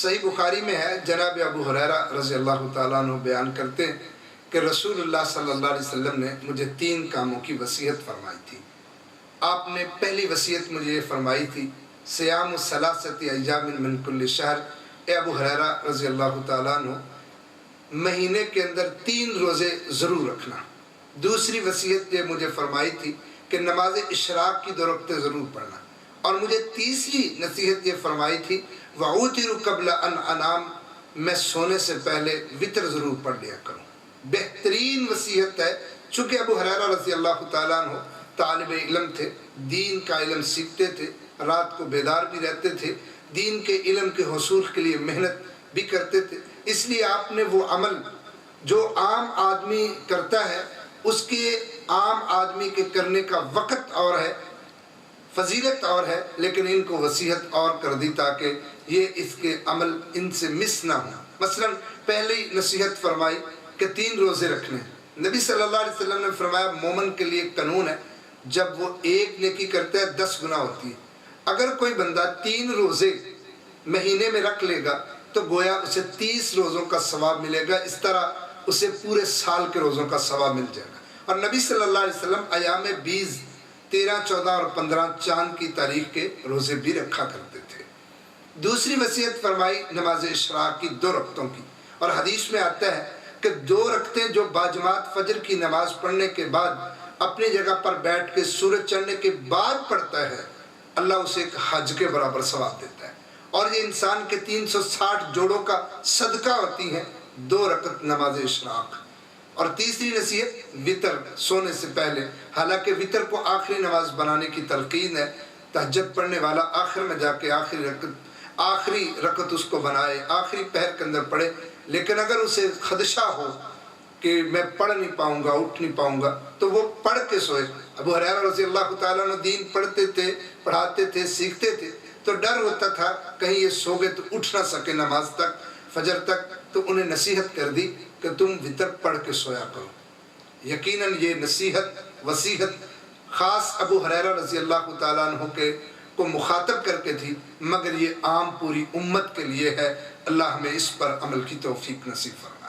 صحیح بخاری میں ہے، جناب ابو ہریرہ رضی اللہ تعالیٰ عنہ بیان کرتے ہیں کہ رسول اللہ صلی اللہ علیہ وسلم نے مجھے 3 کاموں کی وصیت فرمائی تھی۔ آپ نے پہلی وصیت مجھے یہ فرمائی تھی، صیام ثلاثۃ ایام من کل شہر، اے ابو ہریرہ رضی اللہ تعالیٰ عنہ مہینے کے اندر 3 روزے ضرور رکھنا۔ دوسری وصیت یہ مجھے فرمائی تھی کہ نماز اشراق کی 2 رکعتیں ضرور پڑھنا، اور مجھے تیسری نصیحت یہ فرمائی تھی وَأُوتِرُ قَبْلَ أَنْ أَنَامَ، میں سونے سے پہلے وطر ضرور پڑھ لیا کروں۔ بہترین وصیت ہے، چونکہ ابو ہریرہ رضی اللہ تعالیٰ عنہ طالب علم تھے، دین کا علم سیکھتے تھے، رات کو بیدار بھی رہتے تھے، دین کے علم کے حصول کے لیے محنت بھی کرتے تھے، اس لیے آپ نے وہ عمل جو عام آدمی کرتا ہے اس کے عام آدمی کے کرنے کا وقت اور ہے، فضیلت اور ہے، لیکن ان کو وصیت اور کر دی تاکہ یہ اس کے عمل ان سے مس نہ ہوں۔ مثلا پہلی نصیحت فرمائی کہ 3 روزے رکھنے۔ نبی صلی اللہ علیہ وسلم نے فرمایا مومن کے لیے قانون ہے، جب وہ 1 نیکی کرتا ہے 10 گناہ ہوتی ہے۔ اگر کوئی بندہ 3 روزے مہینے میں رکھ لے گا تو گویا اسے 30 روزوں کا ثواب ملے گا، اس طرح اسے پورے سال کے روزوں کا ثواب مل جائے گا۔ اور نبی صلی اللہ علیہ وسلم ایام 20، 13، 14 اور 15 چاند کی تاریخ کے روزے بھی رکھا کرتے تھے۔ دوسری وصیت فرمائی نماز اشراق کی 2 رکعتوں کی، اور حدیث میں آتا ہے کہ 2 رکعتیں جو باجماعت فجر کی نماز پڑھنے کے بعد اپنی جگہ پر بیٹھ کے سورج چڑھنے کے بعد پڑھتا ہے، اللہ اسے ایک حج کے برابر ثواب دیتا ہے، اور یہ انسان کے 360 جوڑوں کا صدقہ ہوتی ہیں 2 رکعت نماز اشراق۔ اور تیسری نصیحت وطر، سونے سے پہلے، حالانکہ وطر کو آخری نماز بنانے کی تلقین ہے، تہجد پڑھنے والا آخر میں جا کے آخری رکعت اس کو بنائے، آخری پہر کے اندر پڑھے، لیکن اگر اسے خدشہ ہو کہ میں پڑھ نہیں پاؤں گا، اٹھ نہیں پاؤں گا، تو وہ پڑھ کے سوئے۔ ابو ہریرہ رضی اللہ تعالیٰ عنہ دین پڑھتے تھے، پڑھاتے تھے، سیکھتے تھے، تو ڈر ہوتا تھا کہیں یہ سو گئے تو اٹھ نہ سکے نماز تک، فجر تک، تو انہیں نصیحت کر دی کہ تم وطر پڑھ کے سویا کرو۔ یقیناً یہ نصیحت، وصیت خاص ابو ہریرہ رضی اللہ تعالیٰ عنہ کے کو مخاطب کر کے تھی، مگر یہ عام پوری امت کے لیے ہے۔ اللہ ہمیں اس پر عمل کی توفیق نصیب فرمائے۔